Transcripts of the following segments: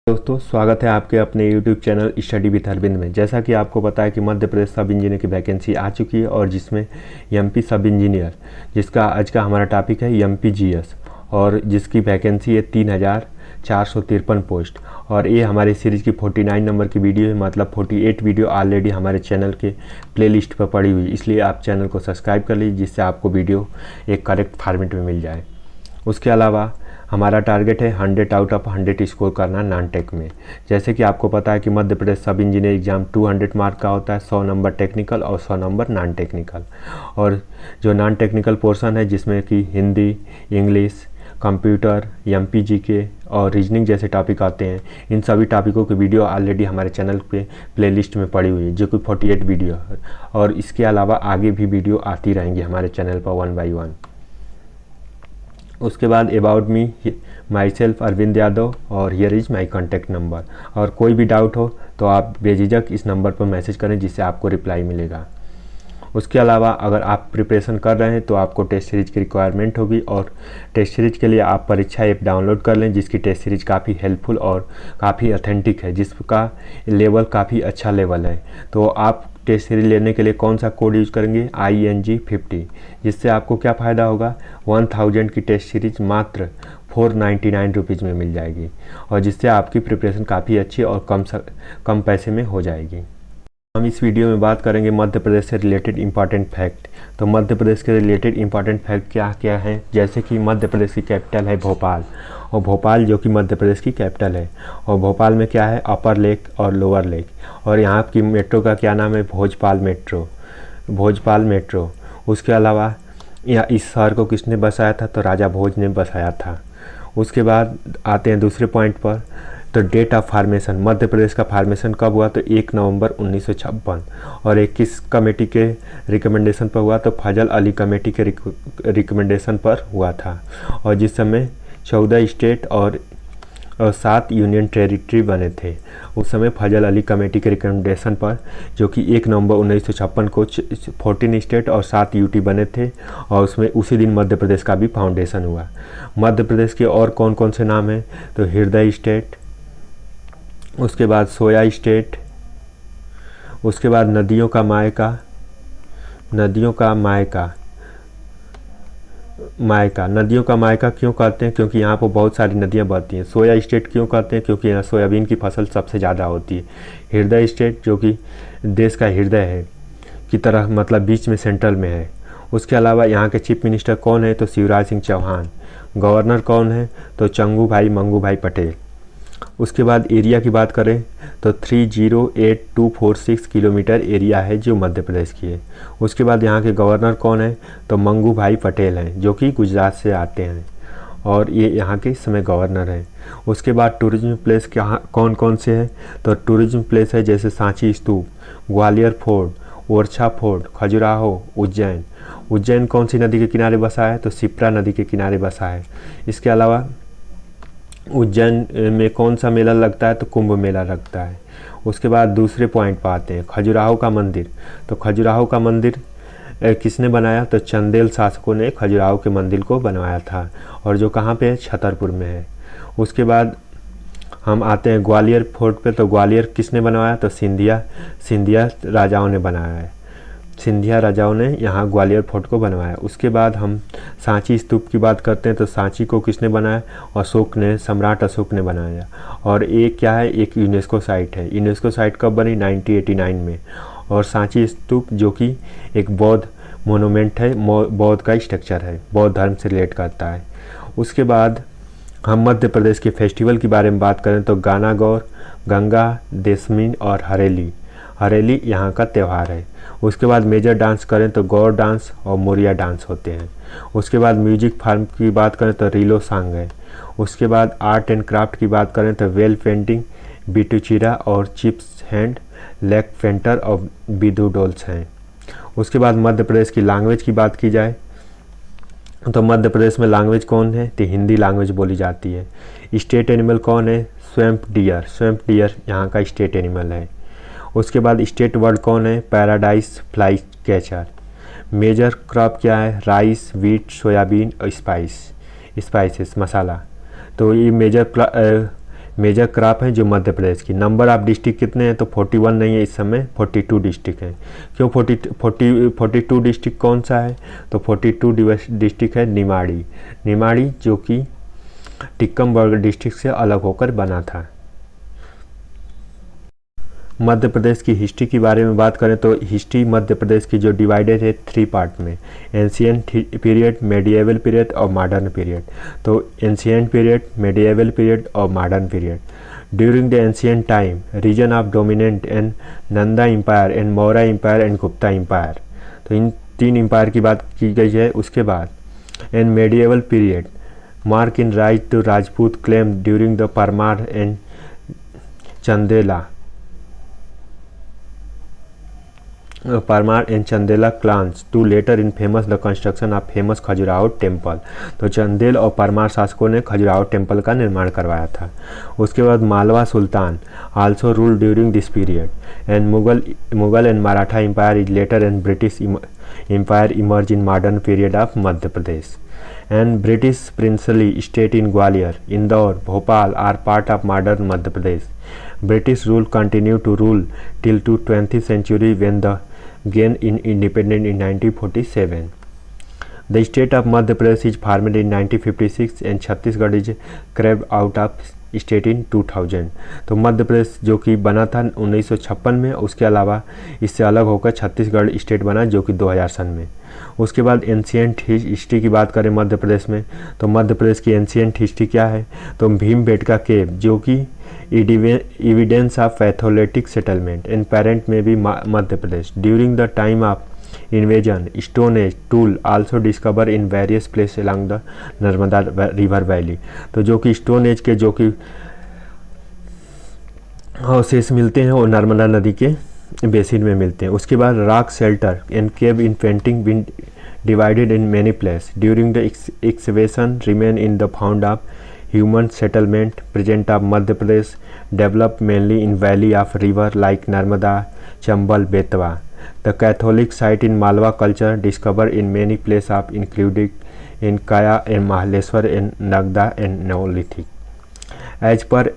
दोस्तों, स्वागत है आपके अपने YouTube channel study with Arvind में। जैसा कि आपको पता है कि मध्य प्रदेश सब इंजीनियर की वैकेंसी आ चुकी है और जिसमें एमपी सब इंजीनियर, जिसका आज का हमारा टॉपिक है एमपीजीएस, और जिसकी वैकेंसी है 3453 पोस्ट। और ये हमारे सीरीज़ की 49 नंबर की वीडियो है, मतलब 48 वीडियो ऑलरेडी हमारे चैनल के प्लेलिस्ट पर पड़ी हुई, इसलिए आप चैनल को सब्सक्राइब कर लीजिए जिससे आपको वीडियो एक करेक्ट फॉर्मेट में मिल जाए। उसके अलावा हमारा टारगेट है 100 आउट ऑफ 100 स्कोर करना नॉन टेक में। जैसे कि आपको पता है कि मध्य प्रदेश सब इंजीनियर एग्जाम 200 मार्क का होता है, 100 नंबर टेक्निकल और 100 नंबर नॉन टेक्निकल। और जो नॉन टेक्निकल पोर्शन है जिसमें कि हिंदी, इंग्लिश, कंप्यूटर, एमपीजीके और रीजनिंग जैसे टॉपिक आते हैं, इन सभी टॉपिकों की वीडियो ऑलरेडी हमारे चैनल पे प्लेलिस्ट में पड़ी हुई है, जो कि 48 वीडियो है। और इसके अलावा आगे भी वीडियो आती रहेंगी हमारे चैनल पर 1 बाई 1। उसके बाद about me, myself Arvind Yadav, और here is my contact number. और कोई भी डाउट हो तो आप बेझिझक इस नंबर पर मैसेज करें जिससे आपको रिप्लाई मिलेगा। उसके अलावा अगर आप प्रिपरेशन कर रहे हैं तो आपको टेस्ट सीरीज की रिक्वायरमेंट होगी, और टेस्ट सीरीज के लिए आप परीक्षा ऐप डाउनलोड कर लें, जिसकी टेस्ट सीरीज काफ़ी हेल्पफुल और काफ़ी ऑथेंटिक है, जिसका लेवल काफ़ी अच्छा लेवल है। तो आप टेस्ट सीरीज लेने के लिए कौन सा कोड यूज़ करेंगे? ING50, जिससे आपको क्या फ़ायदा होगा? 1000 की टेस्ट सीरीज मात्र 499 रुपीज़ में मिल जाएगी, और जिससे आपकी प्रिपरेशन काफ़ी अच्छी और कम पैसे में हो जाएगी। हम इस वीडियो में बात करेंगे मध्य प्रदेश से रिलेटेड इंपॉर्टेंट फैक्ट। तो मध्य प्रदेश के रिलेटेड इंपॉर्टेंट फैक्ट क्या क्या हैं? जैसे कि मध्य प्रदेश की कैपिटल है भोपाल, और भोपाल जो कि मध्य प्रदेश की कैपिटल है। और भोपाल में क्या है? अपर लेक और लोअर लेक। और यहाँ की मेट्रो का क्या नाम है? Bhojpal metro, Bhojpal metro. उसके अलावा यहाँ इस शहर को किसने बसाया था? तो राजा भोज ने बसाया था। उसके बाद आते हैं दूसरे पॉइंट पर। तो date of formation, Madhya Pradesh का फार्मेशन कब हुआ? तो 1 नवंबर 1956। और एक किस कमेटी के रिकमेंडेशन पर हुआ? तो फजल अली कमेटी के रिकमेंडेशन पर हुआ था। और जिस समय 14 स्टेट और 7 यूनियन टेरिटरी बने थे, उस समय फजल अली कमेटी के रिकमेंडेशन पर, जो कि 1 नवंबर 1956 को 14 स्टेट और 7 यूटी बने थे, और उसमें उसी दिन मध्य प्रदेश का भी फाउंडेशन हुआ। मध्य प्रदेश के और कौन कौन से नाम हैं? तो हृदय स्टेट, उसके बाद सोया स्टेट, उसके बाद नदियों का मायका, नदियों का मायका, नदियों का मायका क्यों कहते हैं? क्योंकि यहाँ पर बहुत सारी नदियाँ बहती हैं। सोया स्टेट क्यों कहते हैं? क्योंकि यहाँ सोयाबीन की फसल सबसे ज़्यादा होती है। हृदय स्टेट जो कि देश का हृदय है की तरह, मतलब बीच में सेंट्रल में है। उसके अलावा यहाँ के चीफ मिनिस्टर कौन है? तो शिवराज सिंह चौहान। गवर्नर कौन है? तो चंगू भाई पटेल। उसके बाद एरिया की बात करें तो 308246 किलोमीटर एरिया है जो मध्य प्रदेश की है। उसके बाद यहाँ के गवर्नर कौन है? तो मंगू भाई पटेल हैं, जो कि गुजरात से आते हैं, और ये यहाँ के इस समय गवर्नर हैं। उसके बाद टूरिज्म प्लेस क्या कौन कौन से हैं? तो टूरिज्म प्लेस है जैसे सांची स्तूप, ग्वालियर फोर्ट, ओरछा फोर्ट, खजुराहो, उज्जैन। उज्जैन कौन सी नदी के किनारे बसा है? तो शिप्रा नदी के किनारे बसा है। इसके अलावा उज्जैन में कौन सा मेला लगता है? तो कुंभ मेला लगता है। उसके बाद दूसरे पॉइंट पर आते हैं, खजुराहो का मंदिर। तो खजुराहो का मंदिर किसने बनाया? तो चंदेल शासकों ने खजुराहो के मंदिर को बनवाया था, और जो कहाँ पे है? छतरपुर में है। उसके बाद हम आते हैं ग्वालियर फोर्ट पे। तो ग्वालियर किसने बनवाया? तो सिंधिया राजाओं ने बनाया है। सिंधिया राजाओं ने यहाँ ग्वालियर फोर्ट को बनवाया। उसके बाद हम सांची स्तूप की बात करते हैं। तो सांची को किसने बनाया? अशोक ने, सम्राट अशोक ने बनाया। और एक क्या है? एक यूनेस्को साइट है। यूनेस्को साइट कब बनी? 1989 में। और सांची स्तूप जो कि एक बौद्ध मोनूमेंट है, बौद्ध का स्ट्रक्चर है, बौद्ध धर्म से रिलेट करता है। उसके बाद हम मध्य प्रदेश के फेस्टिवल के बारे में बात करें तो गाना गौर, गंगा दशमी और हरेली यहाँ का त्यौहार है। उसके बाद मेजर डांस करें तो गौर डांस और मोरिया डांस होते हैं। उसके बाद म्यूजिक फॉर्म की बात करें तो रीलो सॉन्ग है। उसके बाद आर्ट एंड क्राफ्ट की बात करें तो वेल पेंटिंग, बिटुचिरा और चिप्स हैंड, लेक पेंटर और बिदू डोल्स हैं। उसके बाद मध्य प्रदेश की लैंग्वेज की बात की जाए तो मध्य प्रदेश में लैंग्वेज कौन है? तो हिंदी लैंग्वेज बोली जाती है। स्टेट एनिमल कौन है? स्वैम्प डियर यहाँ का स्टेट एनिमल है। उसके बाद स्टेट वर्ड कौन है? Paradise flycatcher. Major crop क्या है? राइस, वीट, सोयाबीन और स्पाइसेस मसाला। तो ये मेजर मेजर क्रॉप हैं जो मध्य प्रदेश की। नंबर ऑफ डिस्ट्रिक्ट कितने हैं, तो 41 नहीं है, इस समय 42 डिस्ट्रिक्ट हैं। क्यों 42 डिस्ट्रिक्ट कौन सा है, तो 42 डिस्ट्रिक्ट है निमाड़ी। निमाड़ी जो कि टिक्कमगढ़ डिस्ट्रिक्ट से अलग होकर बना था। मध्य प्रदेश की हिस्ट्री के बारे में बात करें तो हिस्ट्री मध्य प्रदेश की जो डिवाइडेड है 3 पार्ट में, एंशियंट पीरियड, मेडिएवल पीरियड और मॉडर्न पीरियड। तो एंशियंट पीरियड, मेडिएवल पीरियड और modern period. During the ancient time region of dominant and Nanda empire and Maurya empire and Gupta empire. तो इन 3 एम्पायर की बात की गई है। उसके बाद and medieval period mark in right to Rajput claim during the Parmar and Chandela clans to later in famous the construction of famous Khajuraho temple. तो चंदेल और परमार शासकों ने खजुराहो टेम्पल का निर्माण करवाया था। उसके बाद Malwa sultan also rule during this period and Mughal and Maratha empire is later and British empire emerge in modern period of Madhya Pradesh and British princely state in Gwalior, Indore, Bhopal are part of modern Madhya Pradesh. British rule continued to rule till to 20th century when the gain in independence in 1947. The state of Madhya Pradesh is formed in 1956 and Chhattisgarh is carved out of state in 2000। तो मध्य प्रदेश जो कि बना था 1956 में, उसके अलावा इससे अलग होकर छत्तीसगढ़ स्टेट बना जो कि 2000 सन में। उसके बाद एंशियंट हिस्ट्री की बात करें मध्य प्रदेश में, तो मध्य प्रदेश की एंशियंट हिस्ट्री क्या है, तो भीमबेटका केव जो कि evidence of paleolithic settlement and parent में भी Madhya Pradesh. During the time of invasion stone age tool also discovered in various places along the Narmada river valley. तो जो कि स्टोन एज के जो कि अवशेष मिलते हैं वो नर्मदा नदी के बेसिन में मिलते हैं। उसके बाद rock shelter and cave in painting bin divided in many place during the excavation remain in the found of human settlement present of Madhya Pradesh develop mainly in valley of river like Narmada, Chambal, Betwa. The Catholic site in Malwa culture discovered in many places of including in Kaya and Mahaleshwar and Nagda and Neolithic. As per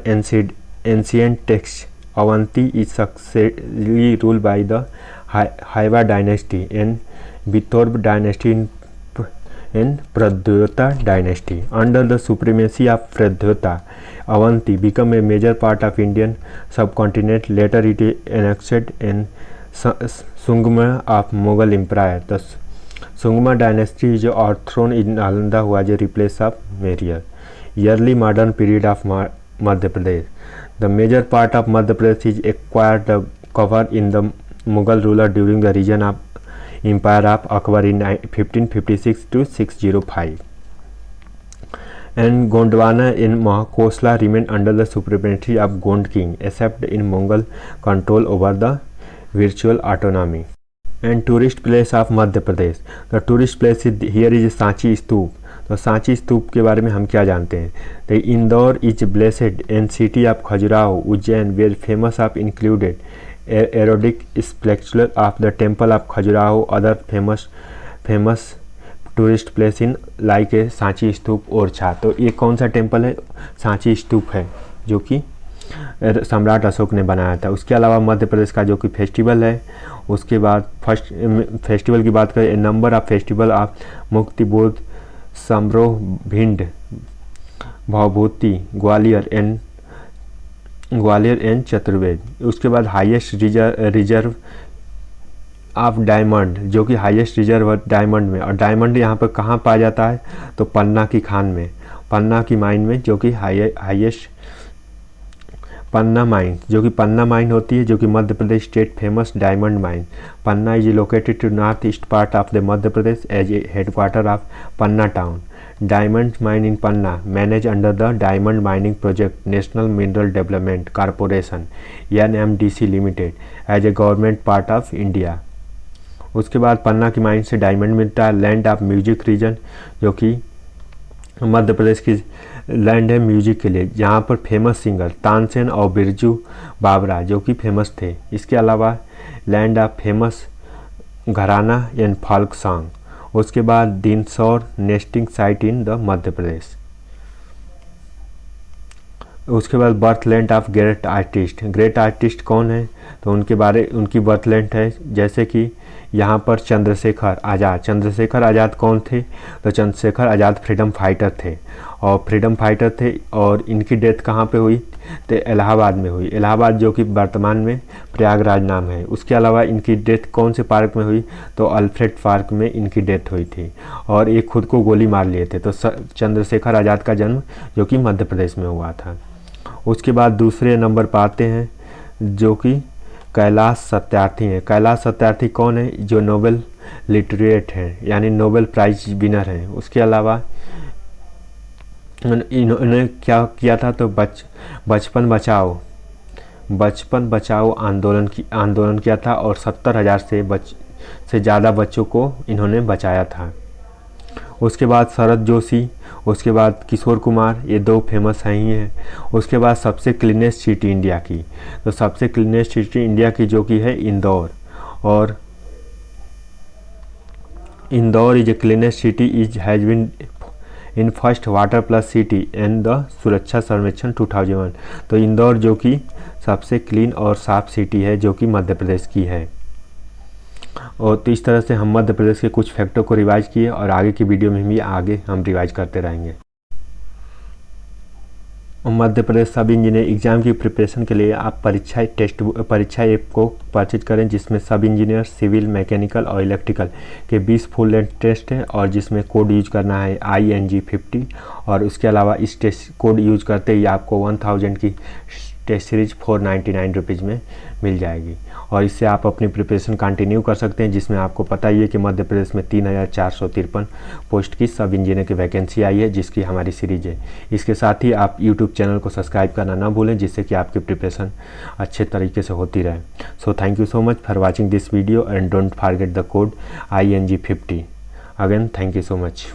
ancient texts, Avanti is successively ruled by the Haiva dynasty and Vitorb dynasty and Pradyota dynasty. Under the supremacy of Pradyota, Avanti became a major part of Indian subcontinent. Later it annexed and Sungma of Mughal Empire. The Sungma dynasty is overthrown in Nalanda was a replace of Maurya. Early modern period of Madhya Pradesh. The major part of Madhya Pradesh is acquired the cover in the Mughal ruler during the region of Empire of Akbar in 1556 to 605. And Gondwana in Mahakosla remained under the supremacy of Gond king, except in Mongol control over the virtual autonomy. And tourist place of Madhya Pradesh. The tourist place is here is Sanchi stupa. तो सांची स्तूप के बारे में हम क्या जानते हैं, तो Indore is blessed and city of Khajuraho, Ujjain where famous of included erotic spectacular of the temple of Khajuraho other famous tourist place in like a Sanchi stupa Orchha. तो ये कौन सा टेम्पल है, सांची स्तूप है जो कि सम्राट अशोक ने बनाया था। उसके अलावा मध्य प्रदेश का जो कि फेस्टिवल है, उसके बाद फर्स्ट फेस्टिवल की बात करें, number of festival of Muktibodh, समरोह, भिंड, भवभूति, ग्वालियर एंड चतुर्वेद। उसके बाद हाईएस्ट रिजर्व ऑफ डायमंड जो कि हाईएस्ट रिजर्व डायमंड में, और डायमंड यहाँ पर कहाँ पाया जाता है, तो पन्ना की खान में, पन्ना की माइन में जो कि हाईएस्ट पन्ना माइन जो कि पन्ना माइन होती है जो कि Madhya Pradesh state famous diamond mine. Panna is located to north east part of the Madhya Pradesh as a headquarter of Panna town. Diamond mine in Panna manage under the diamond mining project national mineral development corporation NMDC limited as a government part of India. उसके बाद पन्ना की mine से diamond मिलता है। Land of music reason जो कि मध्य प्रदेश की land है म्यूजिक के लिए, जहाँ पर फेमस सिंगर तानसेन और बिरजू बाबरा जो कि फेमस थे। इसके अलावा लैंड ऑफ फेमस घराना एंड फॉल्क सॉन्ग। उसके बाद दिनसौर nesting site in the Madhya प्रदेश। उसके बाद birth land of great artist. Great artist कौन है, तो उनकी बर्थ लैंड है, जैसे कि यहाँ पर चंद्रशेखर आज़ाद। चंद्रशेखर आज़ाद कौन थे, तो चंद्रशेखर आज़ाद फ्रीडम फाइटर थे, और इनकी डेथ कहाँ पे हुई, तो इलाहाबाद में हुई। इलाहाबाद जो कि वर्तमान में प्रयागराज नाम है। उसके अलावा इनकी डेथ कौन से पार्क में हुई, तो अल्फ्रेड पार्क में इनकी डेथ हुई थी, और ये खुद को गोली मार लिए थे। तो चंद्रशेखर आज़ाद का जन्म जो कि मध्य प्रदेश में हुआ था। उसके बाद दूसरे नंबर पर आते हैं जो कि कैलाश सत्यार्थी हैं। कैलाश सत्यार्थी कौन है, जो नोबेल लिटरेट हैं, यानी नोबेल प्राइज विनर हैं। उसके अलावा इन्होंने क्या किया था, तो बचपन बचाओ आंदोलन किया था, और 70,000 से ज़्यादा बच्चों को इन्होंने बचाया था। उसके बाद शरद जोशी, उसके बाद किशोर कुमार, ये दो फेमस हैं ही हैं। उसके बाद सबसे क्लीनेस्ट सिटी इंडिया की, तो सबसे क्लीनेस्ट सिटी इंडिया की जो कि है इंदौर, और Indore is a cleanest city is has been in first water plus city and the सुरक्षा सर्वेक्षण 2001। तो इंदौर जो कि सबसे क्लीन और साफ सिटी है जो कि मध्य प्रदेश की है। और तो इस तरह से हम मध्य प्रदेश के कुछ फैक्टों को रिवाइज किए, और आगे की वीडियो में भी हम रिवाइज करते रहेंगे। मध्य प्रदेश सब इंजीनियर एग्जाम की प्रिपरेशन के लिए आप परीक्षा ऐप को परचेज करें, जिसमें सब इंजीनियर, सिविल, मैकेनिकल और इलेक्ट्रिकल के 20 फुल लेंथ टेस्ट है, और जिसमें कोड यूज करना है ING50। और उसके अलावा इस टेस्ट कोड यूज करते ही आपको 1000 की टेस्ट सीरीज 499 रुपीज़ में मिल जाएगी, और इससे आप अपनी प्रिपरेशन कंटिन्यू कर सकते हैं। जिसमें आपको पता ही है कि मध्य प्रदेश में 3453 पोस्ट की सब इंजीनियर की वैकेंसी आई है, जिसकी हमारी सीरीज है। इसके साथ ही आप यूट्यूब चैनल को सब्सक्राइब करना ना भूलें, जिससे कि आपकी प्रिपरेशन अच्छे तरीके से होती रहे। So thank you so much for watching this video and don't forget the code ING50। Again thank you so much.